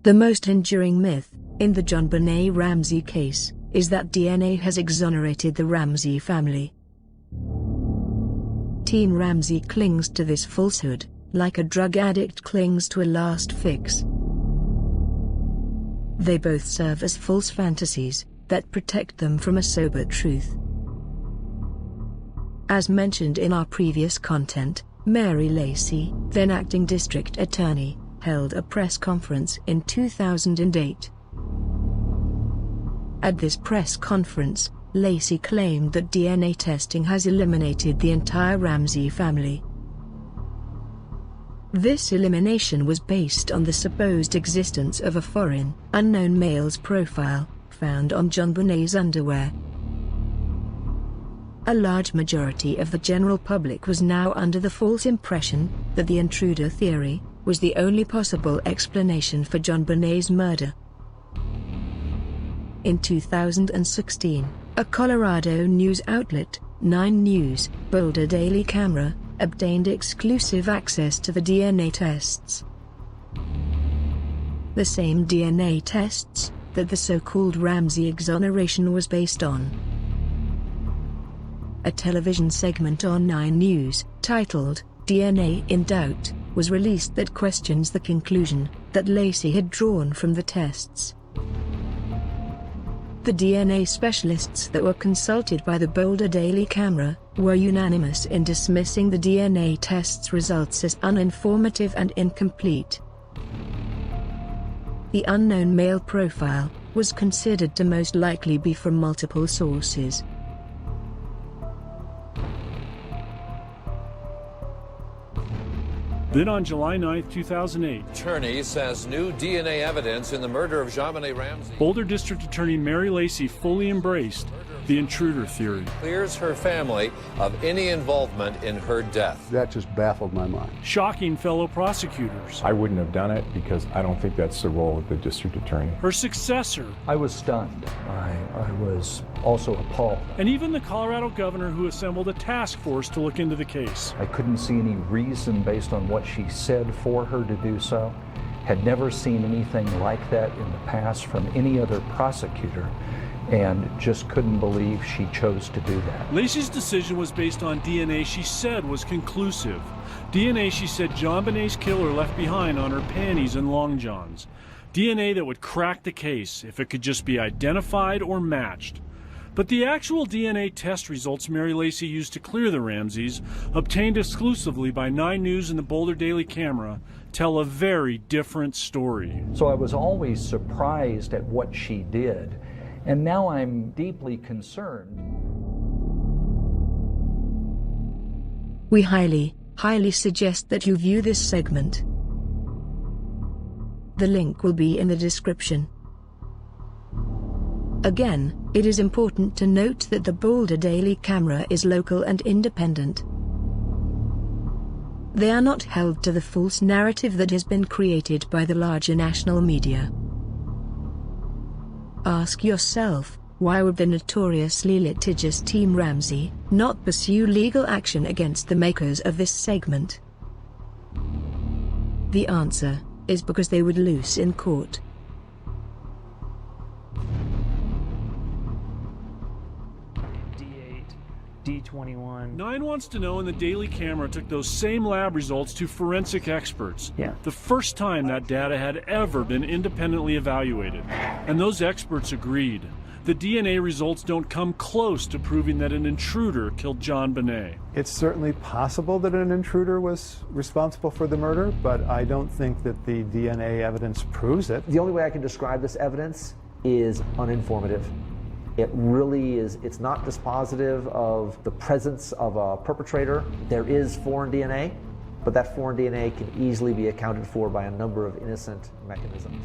The most enduring myth in the JonBenet Ramsey case is that DNA has exonerated the Ramsey family. Team Ramsey clings to this falsehood, like a drug addict clings to a last fix. They both serve as false fantasies that protect them from a sober truth. As mentioned in our previous content, Mary Lacey, then acting district attorney, held a press conference in 2008. At this press conference, Lacey claimed that DNA testing has eliminated the entire Ramsey family. This elimination was based on the supposed existence of a foreign, unknown male's profile, found on JonBenet's underwear. A large majority of the general public was now under the false impression that the intruder theory was the only possible explanation for JonBenet's murder. In 2016, a Colorado news outlet, 9 News, Boulder Daily Camera, obtained exclusive access to the DNA tests. The same DNA tests that the so-called Ramsey exoneration was based on. A television segment on 9 News, titled, DNA in Doubt, was released that questions the conclusion that Lacey had drawn from the tests. The DNA specialists that were consulted by the Boulder Daily Camera were unanimous in dismissing the DNA tests' results as uninformative and incomplete. The unknown male profile was considered to most likely be from multiple sources. Then on July 9, 2008, attorney says new DNA evidence in the murder of JonBenet Ramsey. Boulder District Attorney Mary Lacey fully embraced the intruder theory. Clears her family of any involvement in her death. That just baffled my mind. Shocking fellow prosecutors. I wouldn't have done it because I don't think that's the role of the district attorney. Her successor. I was stunned. I was also appalled. And even the Colorado governor who assembled a task force to look into the case. I couldn't see any reason based on what she said for her to do so. Had never seen anything like that in the past from any other prosecutor, and just couldn't believe she chose to do that. Lacey's decision was based on DNA she said was conclusive. DNA she said JonBenet's killer left behind on her panties and long johns. DNA that would crack the case if it could just be identified or matched. But the actual DNA test results Mary Lacey used to clear the Ramseys, obtained exclusively by 9 News and the Boulder Daily Camera, tell a very different story. So I was always surprised at what she did, and now I'm deeply concerned. We highly suggest that you view this segment. The link will be in the description. Again, it is important to note that the Boulder Daily Camera is local and independent. They are not held to the false narrative that has been created by the larger national media. Ask yourself, why would the notoriously litigious Team Ramsey not pursue legal action against the makers of this segment? The answer is because they would lose in court. D21. 9 wants to know, and the Daily Camera took those same lab results to forensic experts. The first time that data had ever been independently evaluated. And those experts agreed. The DNA results don't come close to proving that an intruder killed JonBenet. It's certainly possible that an intruder was responsible for the murder, but I don't think that the DNA evidence proves it. The only way I can describe this evidence is uninformative. It really is, it's not dispositive of the presence of a perpetrator. There is foreign DNA, but that foreign DNA can easily be accounted for by a number of innocent mechanisms.